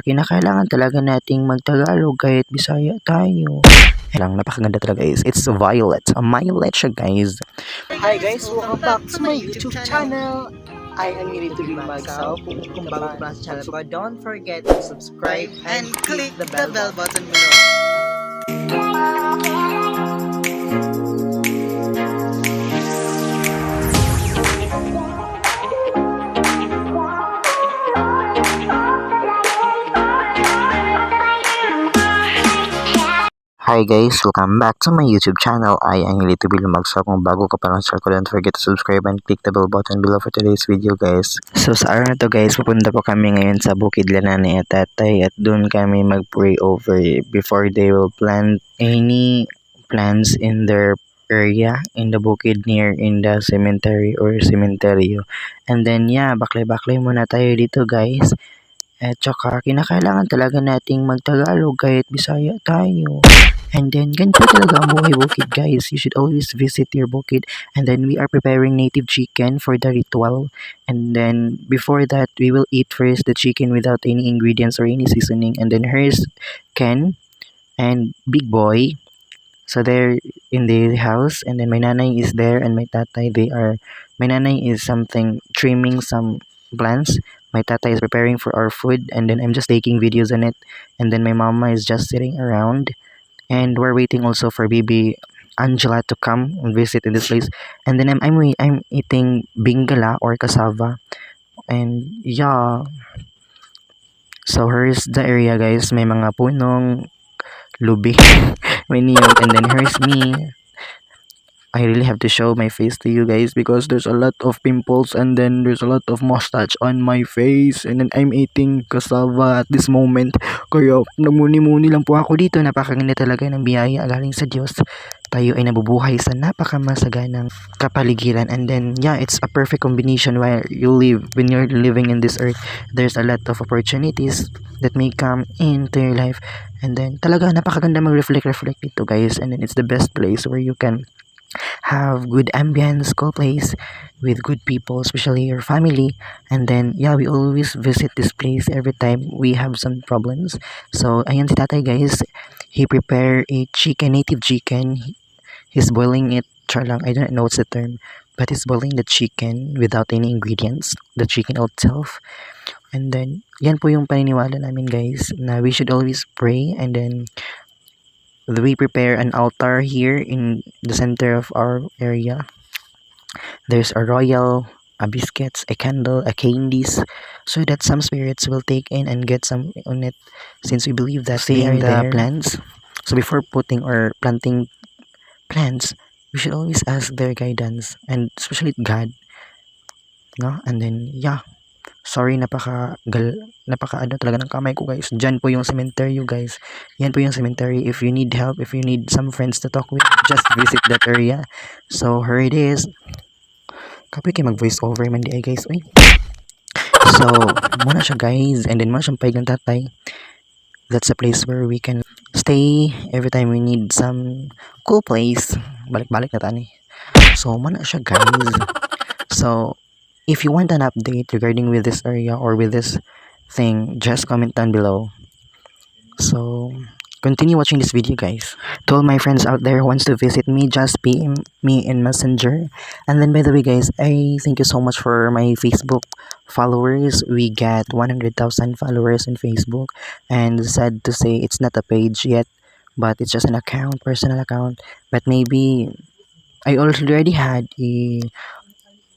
Kinakailangan talaga nating magtagalog kahit Bisaya tayo. Lang, napakaganda talaga guys. It's violet. Violet siya guys. Hi guys, welcome back to my YouTube channel. I am ready to be myself. Kung bago ka pa sa channel ko, don't forget to subscribe and click the bell button below. Hi guys, welcome back to my YouTube channel. I am Lito Lumagsa. Kung bago ka pa lang sa channel, don't forget to subscribe and click the bell button below for today's video guys. So sa araw na to guys, pupunta po kami ngayon sa Bukid Lanani at Tatay at doon kami mag-pray over before they will plant any plants in their area in the bukid near in the cemetery or cementerio. And then yeah, baklay-baklay muna tayo dito guys. At saka kinakailangan talaga nating magtagalog kahit Bisaya tayo. And then, ganito talaga ang buhay bukid guys. You should always visit your bukid. And then, we are preparing native chicken for the ritual. And then, before that, we will eat first the chicken without any ingredients or any seasoning. And then, here's Ken and Big Boy. So, they're in the house. And then, my nanay is there and my tatay, my nanay is trimming some plants. My tata is preparing for our food. And then, I'm just taking videos on it. And then, my mama is just sitting around. And we're waiting also for baby Angela to come and visit in this place. And then I'm eating bingala or cassava. And yeah. So here's the area guys. May mga punong lubi. May niyog. And then here's me. I really have to show my face to you guys because there's a lot of pimples and then there's a lot of mustache on my face and then I'm eating cassava at this moment. Kaya nagmuni-muni lang po ako dito. Napakaganda talaga ng biyaya galing sa Diyos. Tayo ay nabubuhay sa napakamasaganang kapaligiran and then yeah, it's a perfect combination while you live. When you're living in this earth, there's a lot of opportunities that may come into your life and then talaga napakaganda mag-reflect dito guys and then it's the best place where you can have good ambience, cool place with good people, especially your family. And then yeah, we always visit this place every time we have some problems. So ayan si tatay guys, he prepare a chicken, native chicken. He's boiling it, char lang, I don't know what's the term, but he's boiling the chicken without any ingredients, the chicken itself. And then yan po yung paniniwala namin guys, na we should always pray. And then we prepare an altar here in the center of our area. There's a royal, a biscuits, a candle, a candies, so that some spirits will take in and get some on it, since we believe that they are the plants. So before putting or planting plants, we should always ask their guidance and especially God, no? And then yeah. Sorry, napaka ano talaga ng kamay ko guys. Diyan po yung cemetery guys. Yan po yung cemetery. If you need help, if you need some friends to talk with, just visit that area. So here it is. Kapag kayo mag voice over man di ay guys. Uy. So muna siya guys. And then muna siyang paig ng tatay. That's a place where we can stay every time we need some cool place. Balik-balik na tani. So muna siya guys. So if you want an update regarding with this area or with this thing, just comment down below. So continue watching this video guys. To all my friends out there who wants to visit me, just PM me in Messenger. And then by the way guys, I thank you so much for my Facebook followers. We get 100,000 followers in Facebook, and sad to say it's not a page yet, but it's just an account, personal account. But maybe I already had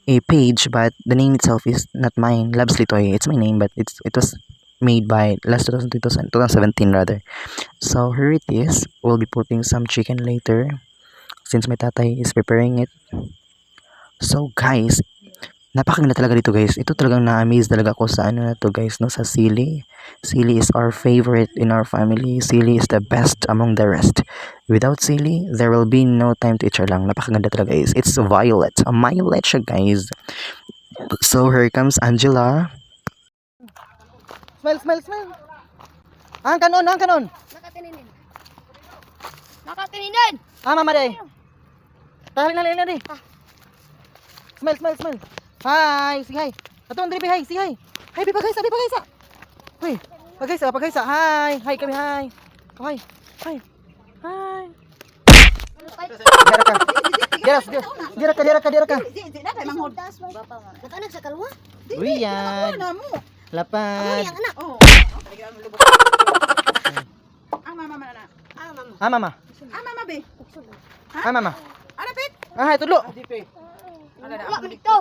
a page, but the name itself is not mine. Labs Litoy, it's my name, but it was made by last 2017 rather. So here it is. We'll be putting some chicken later since my tatay is preparing it. So guys, napakaganda talaga dito guys. Ito talagang na-amaze talaga ako sa ano na to guys, no, sa sili. Sili is our favorite in our family. Sili is the best among the rest. Without sili, there will be no time to eat lang. Napakaganda talaga guys. It's violet. A violet siya guys. So here comes Angela. Smile. Ang kanon. Nakatininin. Mama day. Halina di. Smile. Hi, say hi. Atong diri hi, say hi. Hi, biba guys. Hoy. Guys, hi. Hi kami, hi. Hi. Hi. Hi. Dira ka. Nakanak sa kalwa? Riyad. Lapad. Ang anak. Ah, mama. Be. Ah, mama. Ano, Pit? Ah, hi, tulo. Wala mo dito.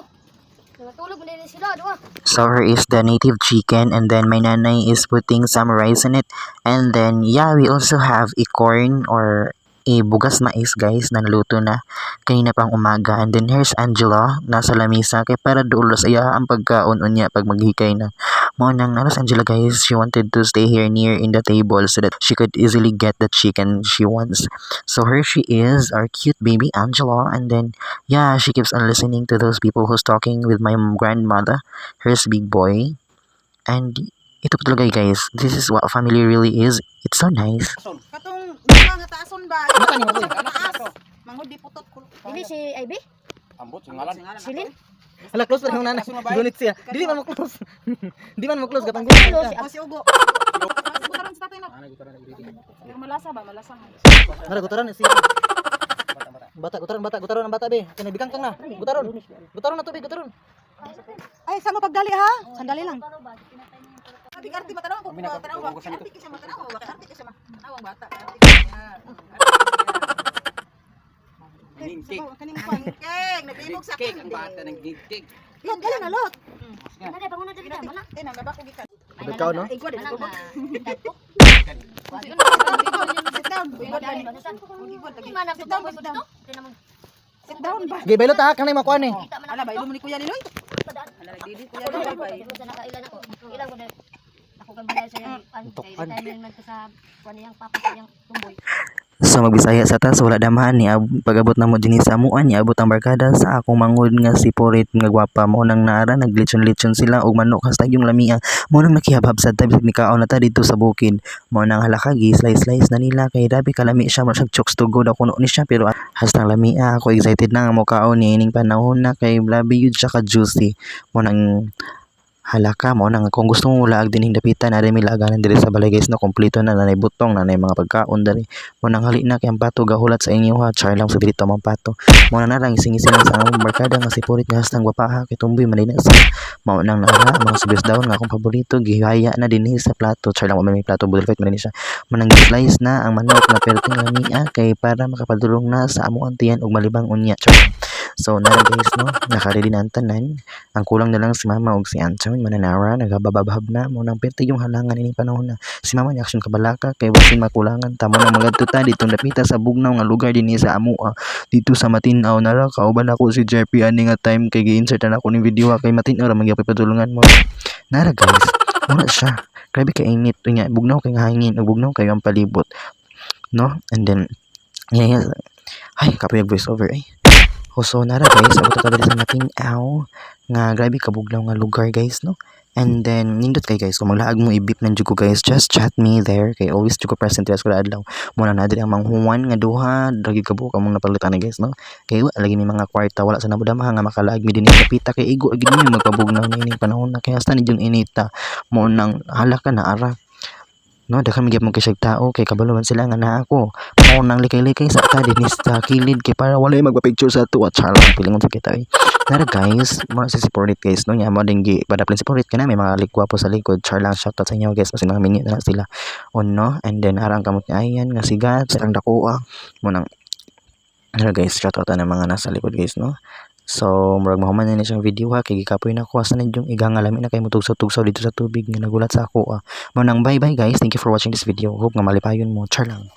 Natulog mo din sila, doon. So here is the native chicken, and then my nanay is putting some rice in it, and then yeah, we also have a corn or a bugas mais guys na naluto na kanina pang umaga, and then here's Angela nasa lamisa kay para dulos iya ang pagkaon unya pag maghikay na mo nang naras Angela guys. She wanted to stay here near in the table so that she could easily get the chicken she wants. So here she is, our cute baby Angela, and then yeah, she keeps on listening to those people who's talking with my grandmother. Here's big boy. And ito po talaga guys, this is what family really is. It's so nice. Katong nga taason ba? Mata ni mo. Taas. Mangod di putot ko. Dili si Ivy? Ambot singalan. Silin? Hala, close pa rin yung nanay. Gunit siya. Dili man mo close. Di man mo close. Gatang gunit siya. O si Ugo. Gutaran sa tatay na. Yung malasa ba? Malasa. Hala, gutaran siya. Gutaran ang bata be. Kaya bigang kang na. Gutaron na to be, gutaron. Ay, sa mo pagdali ha? Sandali lang. Arti matanaw ko. Matanaw ko. Arti kasi matanaw. Bakit arti kasi matanaw ang bata. Cake. Kaning pancake. Naglimog sa Cake ang bata ng cake. Lot, galing na lot. Nanay, pangunan dyan ka, mana? Nagaba ko gikan. Ikaw, no? Ikaw din ko. Sit down. Sit down ba? Gay, bailot ha. Kanay makuha ni. Ala ba ilo mo ni Kuya Liloy? Ala didi Kuya Liloy ba? Ilang ko na. Ako kang balay sa yung kay time man ko sa kaniyang papa sa yung tumboy. So magbisaya sa tas wala damahan ni pag-abot na mo dinhi sa amuan ni abot ang barkada sa akong mangod nga si Porit nga gwapa mo nang nara naglechon-lechon sila og manok hasta yung lamia mo nang nakihabhab sa tabi ni kaon na ta dito sa bukid mo nang halakagi slice na nila kay dabi kalami siya mo siya chokes to go daw kuno ni siya pero hasta lamia ako excited na nga mo kaon ni ining panahon na kay labi yun siya ka juicy mo nang halaka mo nang kung gusto mo laag din dapitan na rin milaganan diri sa balay guys no kompleto na nanay butong nanay mga pagkaon diri mo nang hali na kay ang pato gahulat sa inyo ha char lang sa dito mang pato mo na narang ising-ising sa among barkada nga si Purit nga hastang gwapa ha kay tumboy man na sa mao nang naara mga sibis daw nga akong paborito gihaya na dinhi sa plato char lang may plato budol fight man ni siya mo nang slice na ang manok na perting lamia kay para makapadulong na sa amo antiyan og malibang unya char. So nara guys no naka-ready na ang tanan ang kulang na lang si mama og si Anton mananara nagabababhab na mo nang perti yung halangan ining panahon na si mama ni action kabalaka kay basin makulangan tamo nang magadto ta dito napita sa bugnaw nga lugar dinhi sa amoa dito sa Matinaw nara kauban ako si JP ani nga time kay gi-insert na ako ning video kay Matinaw ra magyapay padulungan mo nara guys muna siya grabe ka init nya bugnaw kay nga hangin ug bugnaw kay ang palibot no and then yeah ay kapay voice over eh. So nara guys, abot ta diri sa Matinaw nga grabe kabuglaw nga lugar guys no. And then nindot kay guys kung maglaag mo i-beep nan jud ko guys, just chat me there kay always jud ko present sa kada adlaw. Mo na diri ang manghuwan nga duha, dragi ka buok among napalitan guys no. Kay wala lagi mi mga kwarta wala sa nabudama nga makalaag mi dinhi kapita kay igo gid mi magpabugnaw ni ining panahon na kay hasta ni jung inita. Mo nang halaka na ara no daghang magyapon kay siyang tao kay kabalo man sila nga naa ako mao nang likay-likay sa ta dinhi sa kilid kay para walay magpa-picture sa ato at charang pilingon sa kita nara guys mo si Porit guys no nya mo dingi padaplin si Porit kana may mga likwapo sa likod char lang shout out sa inyo guys kasi mga minute na sila on no and then arang kamot nga ayan nga sigat sa dakoa mo nang nara guys shout out na mga nasa likod guys no. So, murag mahuman na siyang video ha, kay gikapoy na ako asan na yung igangalami na kay mutugsaw-tugsaw dito sa tubig nga nagulat sa ako. Manang bye bye guys, thank you for watching this video. Hope nga malipayon mo, char lang.